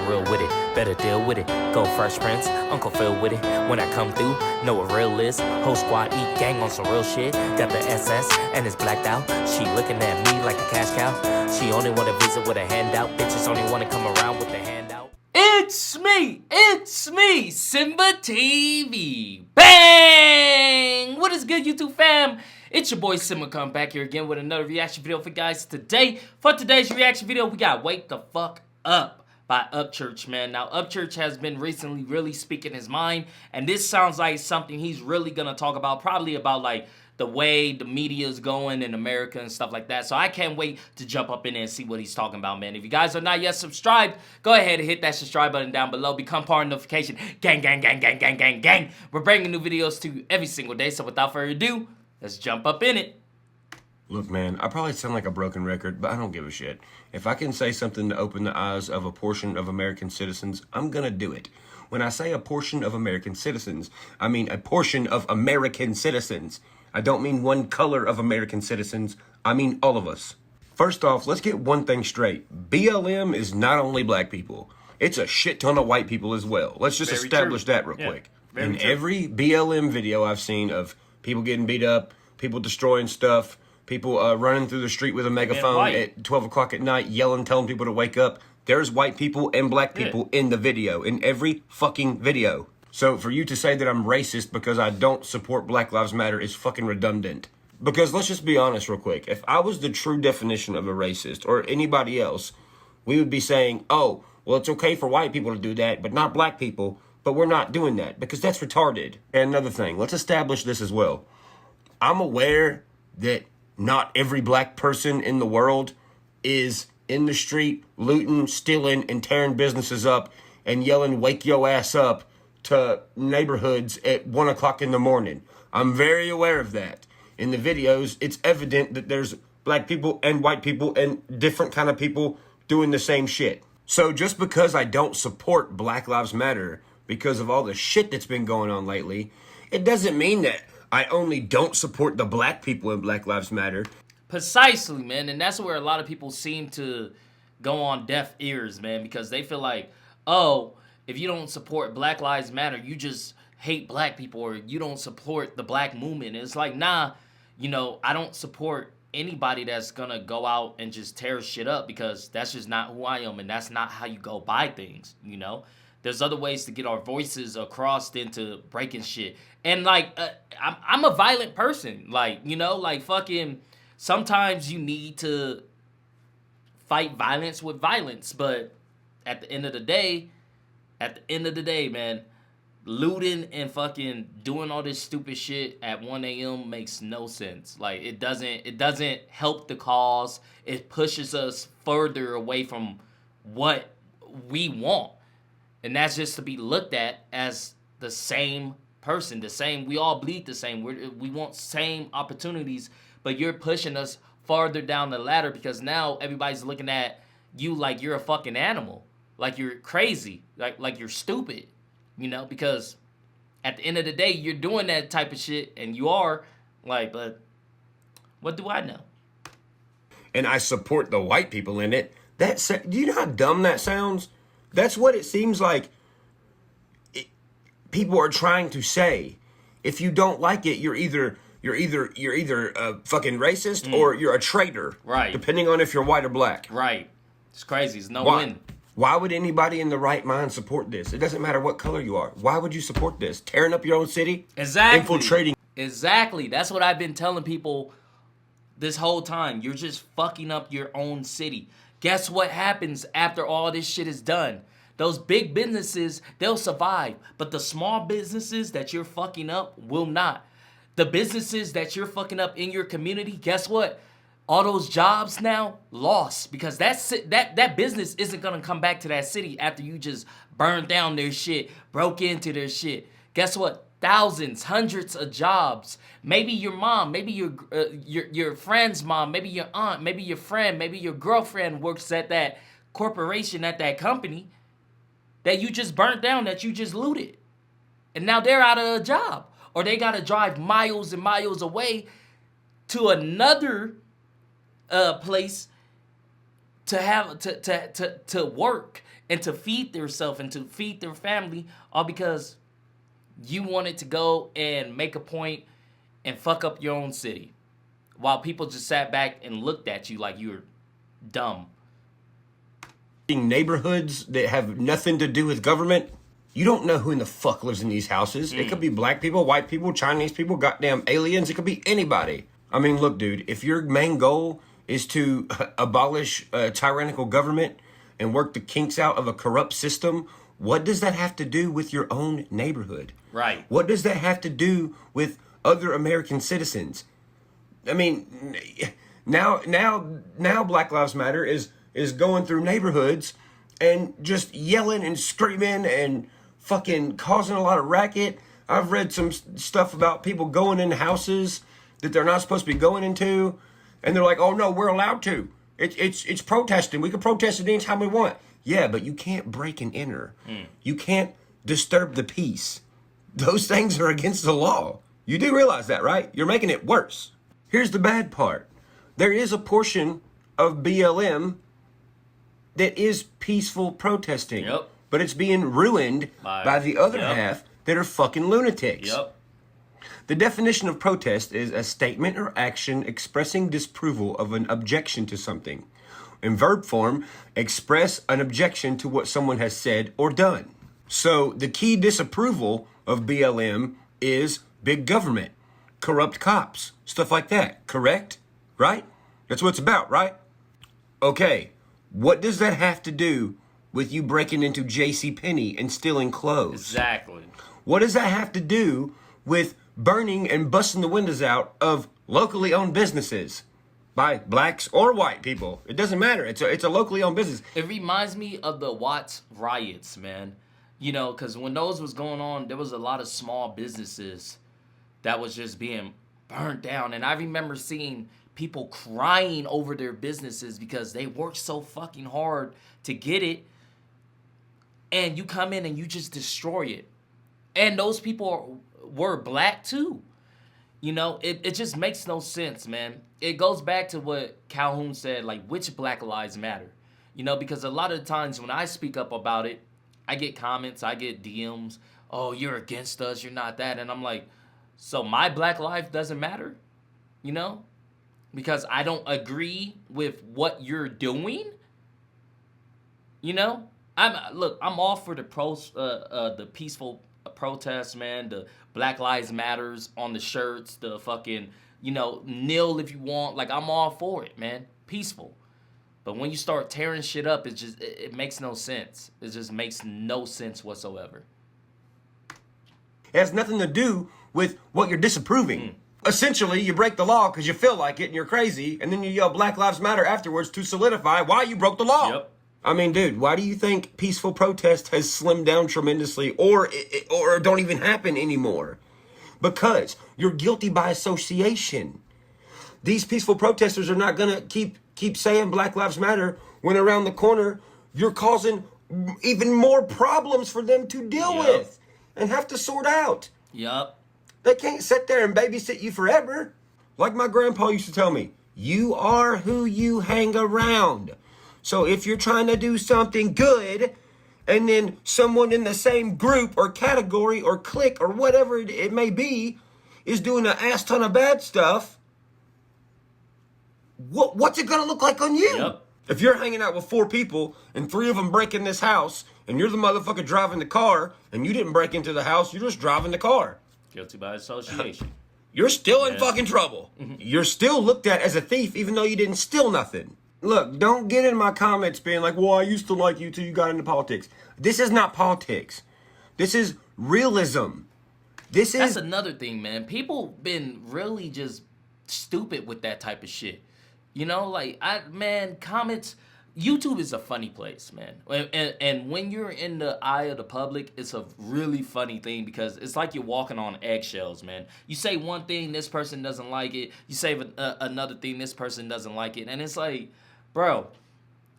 real with it, better deal with it. Go Fresh Prince, Uncle Phil with it. When I come through, know what real is. Whole squad eat gang on some real shit. Got the SS and it's blacked out. She looking at me like a cash cow. She only wanna visit with a handout. Bitches only wanna come around with a handout. It's me, SimbaTv. Bang! What is good, YouTube fam? It's your boy Simba come back here again with another reaction video for you guys today. For today's reaction video, we got Wake the Fuck Up by UPCHURCH, man. Now, UPCHURCH has been recently really speaking his mind, and this sounds like something he's really gonna talk about, probably about like the way the media is going in America and stuff like that. So I can't wait to jump up in there and see what he's talking about, man. If you guys are not yet subscribed, go ahead and hit that subscribe button down below. Become part of the notification. Gang, gang, gang, gang, gang, gang, gang. We're bringing new videos to you every single day. So without further ado, let's jump up in it. Look, man, I probably sound like a broken record, but I don't give a shit. If I can say something to open the eyes of a portion of American citizens, I'm gonna do it. When I say a portion of American citizens, I mean a portion of American citizens. I don't mean one color of American citizens. I mean all of us. First off, let's get one thing straight. BLM is not only black people. It's a shit ton of white people as well. Let's just establish that real quick. In every BLM video I've seen of people getting beat up, people destroying stuff, people running through the street with a megaphone at 12 o'clock at night, yelling, telling people to wake up, there's white people and black people in the video, in every fucking video. So for you to say that I'm racist because I don't support Black Lives Matter is fucking redundant. Because let's just be honest real quick. If I was the true definition of a racist or anybody else, we would be saying, oh, well, it's okay for white people to do that, but not black people. But we're not doing that because that's retarded. And another thing, let's establish this as well. I'm aware that not every black person in the world is in the street looting, stealing, and tearing businesses up and yelling, wake your ass up to neighborhoods at 1 o'clock in the morning. I'm very aware of that. In the videos, it's evident that there's black people and white people and different kind of people doing the same shit. So just because I don't support Black Lives Matter because of all the shit that's been going on lately, it doesn't mean that I only don't support the black people in Black Lives Matter. Precisely, man. And that's where a lot of people seem to go on deaf ears, man, because they feel like, oh, if you don't support Black Lives Matter, you just hate black people or you don't support the black movement. And it's like, nah, you know, I don't support anybody that's gonna go out and just tear shit up because that's just not who I am and that's not how you go buy things, you know? There's other ways to get our voices across than to breaking shit. And, like, I'm a violent person. Like, you know, like, fucking, sometimes you need to fight violence with violence. But at the end of the day, man, looting and fucking doing all this stupid shit at 1 a.m. makes no sense. Like, it doesn't help the cause. It pushes us further away from what we want. And that's just to be looked at as the same person, we all bleed the same. We want same opportunities, but you're pushing us farther down the ladder because now everybody's looking at you like you're a fucking animal, like you're crazy, like you're stupid, you know, because at the end of the day, you're doing that type of shit and you are like, but what do I know? And I support the white people in it. Do you know how dumb that sounds? That's what it seems like people are trying to say. If you don't like it, you're either a fucking racist or you're a traitor. Right. Depending on if you're white or black. Right. It's crazy. It's no win. Why would anybody in the right mind support this? It doesn't matter what color you are. Why would you support this? Tearing up your own city? Exactly. Infiltrating. Exactly. That's what I've been telling people this whole time. You're just fucking up your own city. Guess what happens after all this shit is done? Those big businesses, they'll survive. But the small businesses that you're fucking up will not. The businesses that you're fucking up in your community, guess what? All those jobs now lost. Because that business isn't going to come back to that city after you just burned down their shit, broke into their shit. Guess what? Thousands, hundreds of jobs. Maybe your mom, maybe your friend's mom, maybe your aunt, maybe your friend, maybe your girlfriend works at that corporation, at that company that you just burnt down, that you just looted. And now they're out of a job. Or they got to drive miles and miles away to another place to have to work and to feed themselves and to feed their family, all because you wanted to go and make a point and fuck up your own city, while people just sat back and looked at you like you were dumb. Neighborhoods that have nothing to do with government. You don't know who in the fuck lives in these houses. It could be black people, white people, Chinese people, goddamn aliens. It could be anybody. I mean, look, dude, if your main goal is to abolish a tyrannical government and work the kinks out of a corrupt system, what does that have to do with your own neighborhood? Right. What does that have to do with other American citizens? I mean, now Black Lives Matter is going through neighborhoods and just yelling and screaming and fucking causing a lot of racket. I've read some stuff about people going in houses that they're not supposed to be going into, and they're like, "Oh no, we're allowed to. It's protesting. We can protest it anytime we want." Yeah, but you can't break and enter. You can't disturb the peace. Those things are against the law. You do realize that, right? You're making it worse. Here's the bad part. There is a portion of BLM that is peaceful protesting. Yep. But it's being ruined by the other half that are fucking lunatics. Yep. The definition of protest is a statement or action expressing disapproval of an objection to something. In verb form, express an objection to what someone has said or done. So the key disapproval of BLM is big government, corrupt cops, stuff like that, correct? Right? That's what it's about, right? Okay, what does that have to do with you breaking into JCPenney and stealing clothes? Exactly. What does that have to do with burning and busting the windows out of locally owned businesses by blacks or white people? It doesn't matter. It's a locally owned business. It reminds me of the Watts riots, man. You know, because when those was going on, there was a lot of small businesses that was just being burned down. And I remember seeing people crying over their businesses because they worked so fucking hard to get it. And you come in and you just destroy it. And those people were black too. You know, it just makes no sense, man. It goes back to what Calhoun said, like, which Black Lives Matter? You know, because a lot of the times when I speak up about it, I get comments, I get DMs, "Oh, you're against us, you're not that." And I'm like, so my black life doesn't matter? You know? Because I don't agree with what you're doing? You know? I'm all for the peaceful protests, man. The Black Lives Matters on the shirts, the fucking, you know, kneel if you want. Like, I'm all for it, man. Peaceful. But when you start tearing shit up, it makes no sense. It just makes no sense whatsoever. It has nothing to do with what you're disapproving. Essentially, you break the law because you feel like it and you're crazy, and then you yell Black Lives Matter afterwards to solidify why you broke the law. Yep. I mean, dude, why do you think peaceful protest has slimmed down tremendously or don't even happen anymore? Because you're guilty by association. These peaceful protesters are not going to keep saying Black Lives Matter when around the corner you're causing even more problems for them to deal with and have to sort out. Yep. They can't sit there and babysit you forever. Like my grandpa used to tell me, you are who you hang around. So if you're trying to do something good and then someone in the same group or category or clique or whatever it may be is doing an ass ton of bad stuff, what's it going to look like on you? Yep. If you're hanging out with 4 people and 3 of them break in this house and you're the motherfucker driving the car and you didn't break into the house, you're just driving the car. Guilty by association. You're still in fucking trouble. You're still looked at as a thief even though you didn't steal nothing. Look, don't get in my comments being like, well, I used to like you till you got into politics. This is not politics. This is realism. That's another thing, man. People been really just stupid with that type of shit. You know, like, comments, YouTube is a funny place, man. And when you're in the eye of the public, it's a really funny thing because it's like you're walking on eggshells, man. You say one thing, this person doesn't like it. You say another thing, this person doesn't like it. And it's like, bro,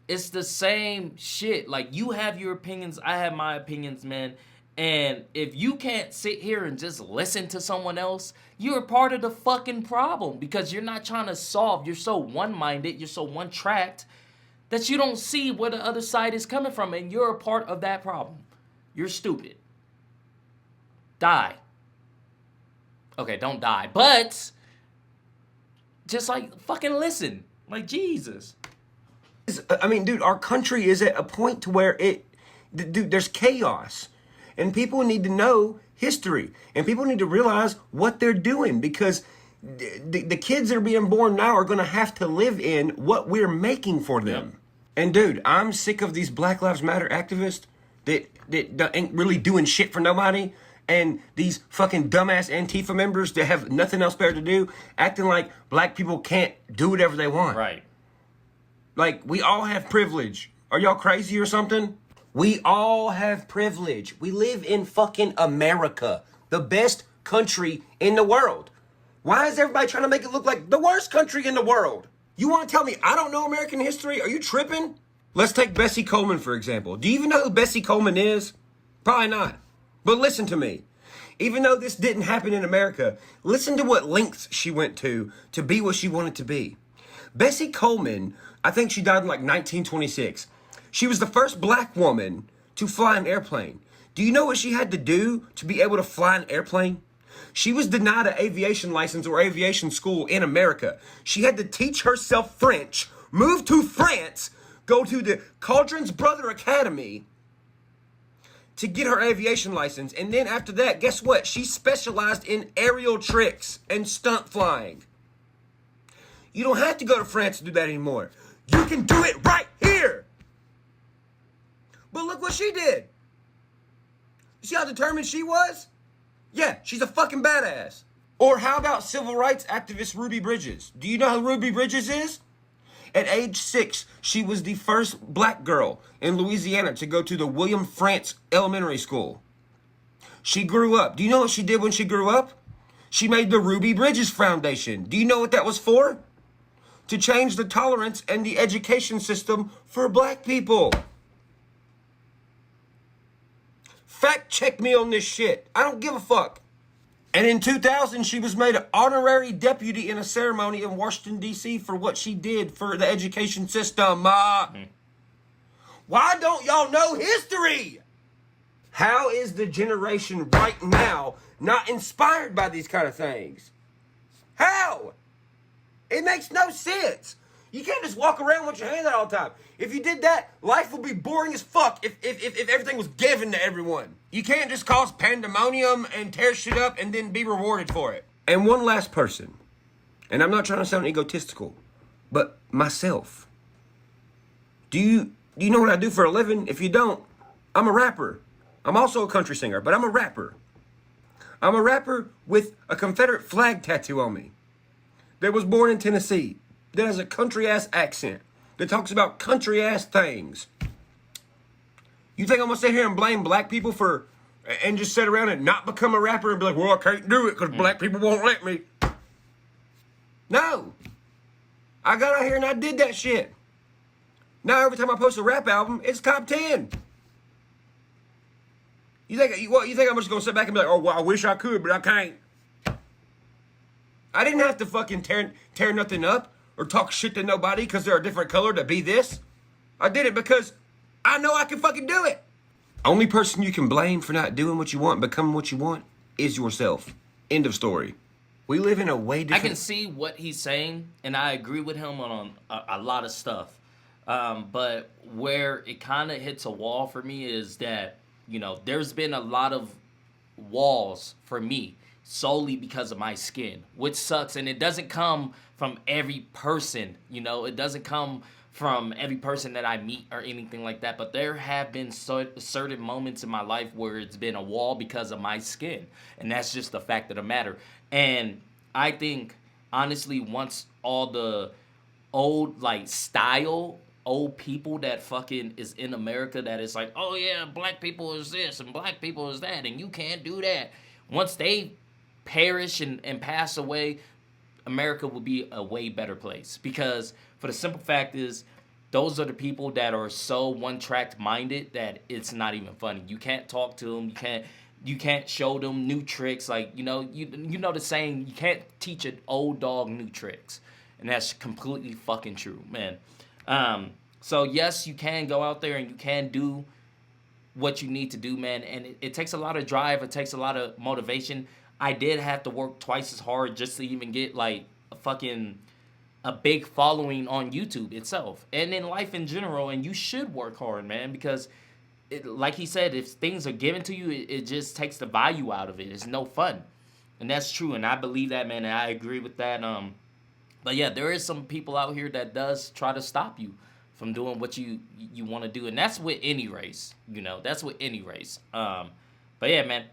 it's the same shit. Like, you have your opinions, I have my opinions, man. And if you can't sit here and just listen to someone else, you're part of the fucking problem because you're not trying to solve. You're so one-minded, you're so one-tracked that you don't see where the other side is coming from, and you're a part of that problem. You're stupid. Die. Okay, don't die, but just like fucking listen. Like, Jesus. I mean, dude, our country is at a point to where dude, there's chaos. And people need to know history. And people need to realize what they're doing, because the kids that are being born now are going to have to live in what we're making for them. Yep. And dude, I'm sick of these Black Lives Matter activists that ain't really doing shit for nobody. And these fucking dumbass Antifa members that have nothing else better to do, acting like black people can't do whatever they want. Right. Like, we all have privilege. Are y'all crazy or something? We all have privilege. We live in fucking America, the best country in the world. Why is everybody trying to make it look like the worst country in the world? You want to tell me I don't know American history? Are you tripping? Let's take Bessie Coleman, for example. Do you even know who Bessie Coleman is? Probably not. But listen to me. Even though this didn't happen in America, listen to what lengths she went to be what she wanted to be. Bessie Coleman, I think she died in like 1926. She was the first black woman to fly an airplane. Do you know what she had to do to be able to fly an airplane? She was denied an aviation license or aviation school in America. She had to teach herself French, move to France, go to the Cauldron's Brother Academy to get her aviation license. And then after that, guess what? She specialized in aerial tricks and stunt flying. You don't have to go to France to do that anymore. You can do it right here. But look what she did. You see how determined she was? Yeah, she's a fucking badass. Or how about civil rights activist Ruby Bridges? Do you know who Ruby Bridges is? At age 6, she was the first black girl in Louisiana to go to the William Frantz Elementary School. She grew up. Do you know what she did when she grew up? She made the Ruby Bridges Foundation. Do you know what that was for? To change the tolerance and the education system for black people. Fact check me on this shit. I don't give a fuck. And in 2000, she was made an honorary deputy in a ceremony in Washington, D.C. for what she did for the education system. Why don't y'all know history? How is the generation right now not inspired by these kind of things? How? It makes no sense. You can't just walk around with your hand out all the time. If you did that, life would be boring as fuck if everything was given to everyone. You can't just cause pandemonium and tear shit up and then be rewarded for it. And one last person, and I'm not trying to sound egotistical, but myself. Do you know what I do for a living? If you don't, I'm a rapper. I'm also a country singer, but I'm a rapper. I'm a rapper with a Confederate flag tattoo on me. That was born in Tennessee. That has a country-ass accent. That talks about country-ass things. You think I'm going to sit here and blame black people for... and just sit around and not become a rapper and be like, well, I can't do it because black people won't let me. No. I got out here and I did that shit. Now every time I post a rap album, it's top 10. You think I'm just going to sit back and be like, oh, well, I wish I could, but I can't. I didn't have to fucking tear nothing up or talk shit to nobody because they're a different color to be this. I did it because I know I can fucking do it. Only person you can blame for not doing what you want, becoming what you want, is yourself. End of story. We live in a way different... I can see what he's saying, and I agree with him on a lot of stuff. But where it kind of hits a wall for me is that, you know, there's been a lot of walls for me solely because of my skin, which sucks. And it doesn't come from every person, you know, it doesn't come from every person that I meet or anything like that. But there have been certain moments in my life where it's been a wall because of my skin. And that's just the fact of the matter. And I think, honestly, once all the old, like, old people that fucking is in America that is like, oh yeah, black people is this and black people is that and you can't do that. Once they perish and pass away, America will be a way better place. Because for the simple fact is, those are the people that are so one-track minded that it's not even funny. You can't talk to them. You can't show them new tricks. Like, you know the saying, you can't teach an old dog new tricks. And that's completely fucking true, man. So yes, you can go out there and you can do what you need to do, man. And it takes a lot of drive. It takes a lot of motivation. I did have to work twice as hard just to even get like a big following on YouTube itself and in life in general. And you should work hard, man, because like he said, if things are given to you, it just takes the value out of it. It's no fun. And that's true. And I believe that, man. And I agree with that. But yeah, there is some people out here that does try to stop you from doing what you want to do. And that's with any race, that's with any race. But yeah, man.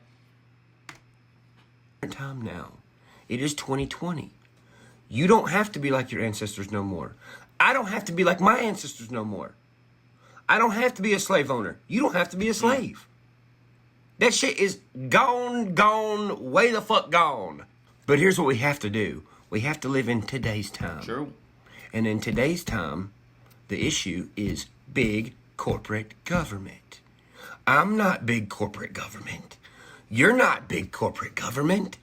Time now. It is 2020. You don't have to be like your ancestors no more. I don't have to be like my ancestors no more. I don't have to be a slave owner. You don't have to be a slave. That shit is gone, way the fuck gone. But here's what we have to do. We have to live in today's time. True. And in today's time, the issue is big corporate government. I'm not big corporate government. You're not big corporate government.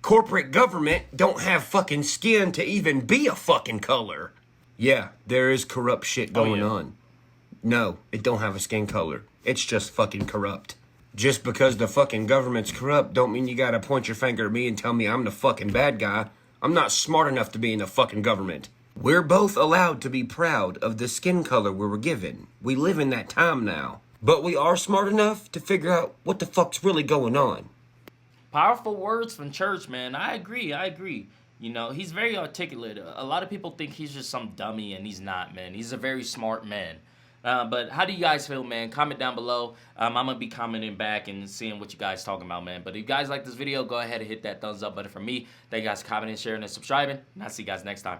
Corporate government don't have fucking skin to even be a fucking color. Yeah, there is corrupt shit going on. No, it don't have a skin color. It's just fucking corrupt. Just because the fucking government's corrupt don't mean you gotta point your finger at me and tell me I'm the fucking bad guy. I'm not smart enough to be in the fucking government. We're both allowed to be proud of the skin color we were given. We live in that time now. But we are smart enough to figure out what the fuck's really going on. Powerful words from Church, man. I agree. He's very articulate. A lot of people think he's just some dummy, and he's not, man. He's a very smart man. But how do you guys feel, man? Comment down below. I'm going to be commenting back and seeing what you guys talking about, man. But if you guys like this video, go ahead and hit that thumbs up button for me. Thank you guys for commenting, sharing, and subscribing. And I'll see you guys next time.